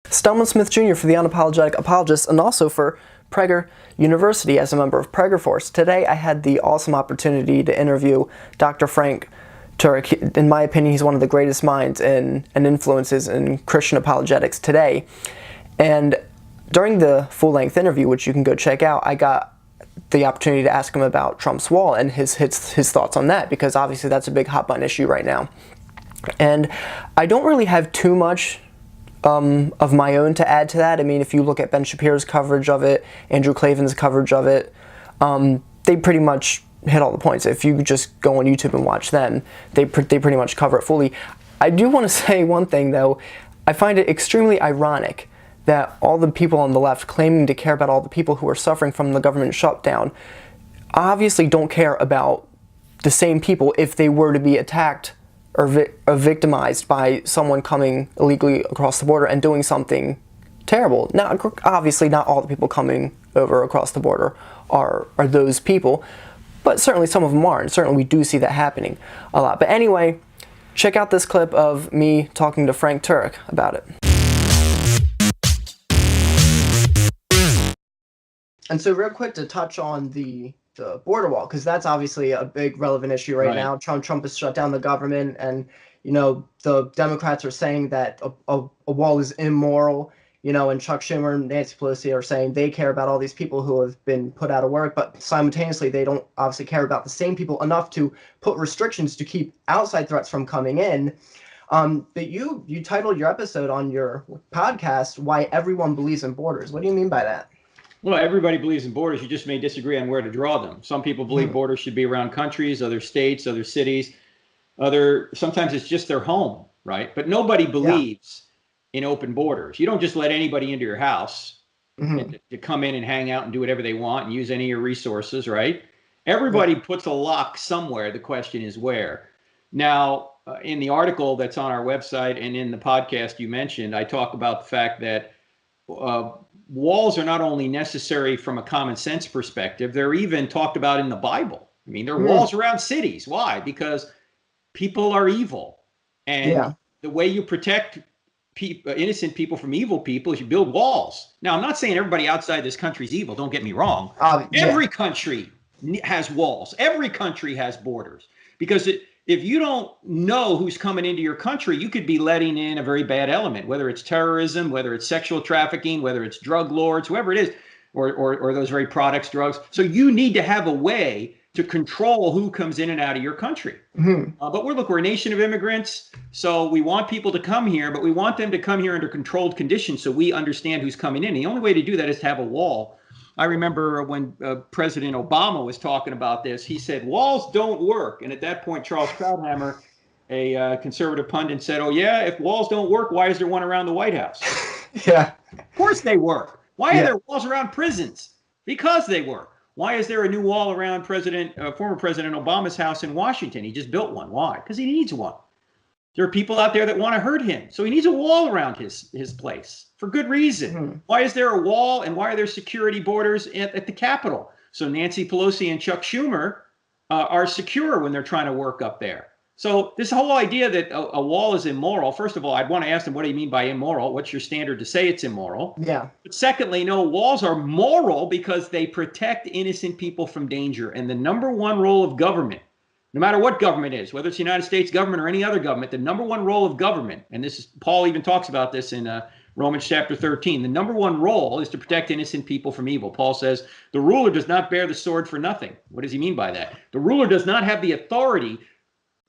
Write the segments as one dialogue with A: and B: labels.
A: Stelman Smith Jr. for the Unapologetic Apologist, and also for Prager University as a member of Prager Force. Today I had the awesome opportunity to interview Dr. Frank Turek. In my opinion, he's one of the greatest minds and influences in Christian apologetics today. And during the full-length interview, which you can go check out, I got the opportunity to ask him about Trump's wall and his thoughts on that, because obviously that's a big hot-button issue right now. And I don't really have too much of my own to add to that. I mean, if you look at Ben Shapiro's coverage of it, Andrew Klavan's coverage of it, they pretty much hit all the points. If you just go on YouTube and watch them, they pretty much cover it fully. I do want to say one thing, though. I find it extremely ironic that all the people on the left claiming to care about all the people who are suffering from the government shutdown obviously don't care about the same people if they were to be attacked or victimized by someone coming illegally across the border and doing something terrible. Now, obviously, not all the people coming over across the border are those people, but certainly some of them are, and certainly we do see that happening a lot. But anyway, check out this clip of me talking to Frank Turek about it. And so real quick to touch on the border wall, because that's obviously a big relevant issue right now. Trump has shut down the government, and the Democrats are saying that a wall is immoral, and Chuck Schumer and Nancy Pelosi are saying they care about all these people who have been put out of work, but simultaneously they don't obviously care about the same people enough to put restrictions to keep outside threats from coming in. But you titled your episode on your podcast, "Why Everyone Believes in Borders." What do you mean by that?
B: Well, everybody believes in borders. You just may disagree on where to draw them. Some people believe borders should be around countries, other states, other cities. Sometimes it's just their home, right? But nobody believes in open borders. You don't just let anybody into your house to come in and hang out and do whatever they want and use any of your resources, right? Everybody puts a lock somewhere. The question is where. Now, in the article that's on our website and in the podcast you mentioned, I talk about the fact that walls are not only necessary from a common sense perspective, they're even talked about in the Bible. I mean, there are walls around cities. Why? Because people are evil. And the way you protect innocent people from evil people is you build walls. Now, I'm not saying everybody outside this country is evil. Don't get me wrong. Every country has walls. Every country has borders. Because if you don't know who's coming into your country, you could be letting in a very bad element, whether it's terrorism, whether it's sexual trafficking, whether it's drug lords, whoever it is, or those very products, drugs. So you need to have a way to control who comes in and out of your country. But we're a nation of immigrants, so we want people to come here, but we want them to come here under controlled conditions so we understand who's coming in. The only way to do that is to have a wall. I remember when President Obama was talking about this, he said, walls don't work. And at that point, Charles Krauthammer, a conservative pundit, said, oh, yeah, if walls don't work, why is there one around the White House? Of course they work. Why are there walls around prisons? Because they work. Why is there a new wall around former President Obama's house in Washington? He just built one. Why? Because he needs one. There are people out there that want to hurt him. So he needs a wall around his place for good reason. Why is there a wall and why are there security borders at the Capitol? So Nancy Pelosi and Chuck Schumer are secure when they're trying to work up there. So this whole idea that a wall is immoral, first of all, I'd want to ask them, what do you mean by immoral? What's your standard to say it's immoral? But secondly, no, walls are moral because they protect innocent people from danger. And the number one role of government, no matter what government is, whether it's the United States government or any other government, the number one role of government, and this is Paul even talks about this in Romans chapter 13, the number one role is to protect innocent people from evil. Paul says, the ruler does not bear the sword for nothing. What does he mean by that? The ruler does not have the authority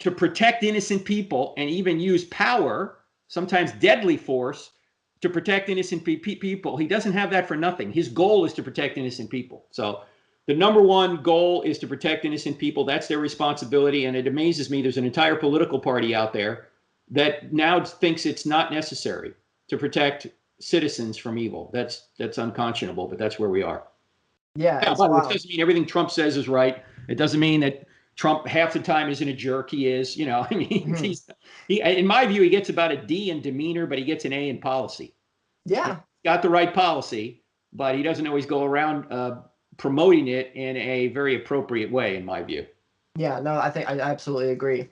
B: to protect innocent people and even use power, sometimes deadly force, to protect innocent people. He doesn't have that for nothing. His goal is to protect innocent people. So the number one goal is to protect innocent people. That's their responsibility. And it amazes me, there's an entire political party out there that now thinks it's not necessary to protect citizens from evil. That's unconscionable, but that's where we are.
A: Yeah.
B: It doesn't mean everything Trump says is right. It doesn't mean that Trump half the time isn't a jerk. He is, I mean, in my view, he gets about a D in demeanor, but he gets an A in policy.
A: Yeah.
B: He's got the right policy, but he doesn't always go around promoting it in a very appropriate way, in my view.
A: Yeah, no, I absolutely agree.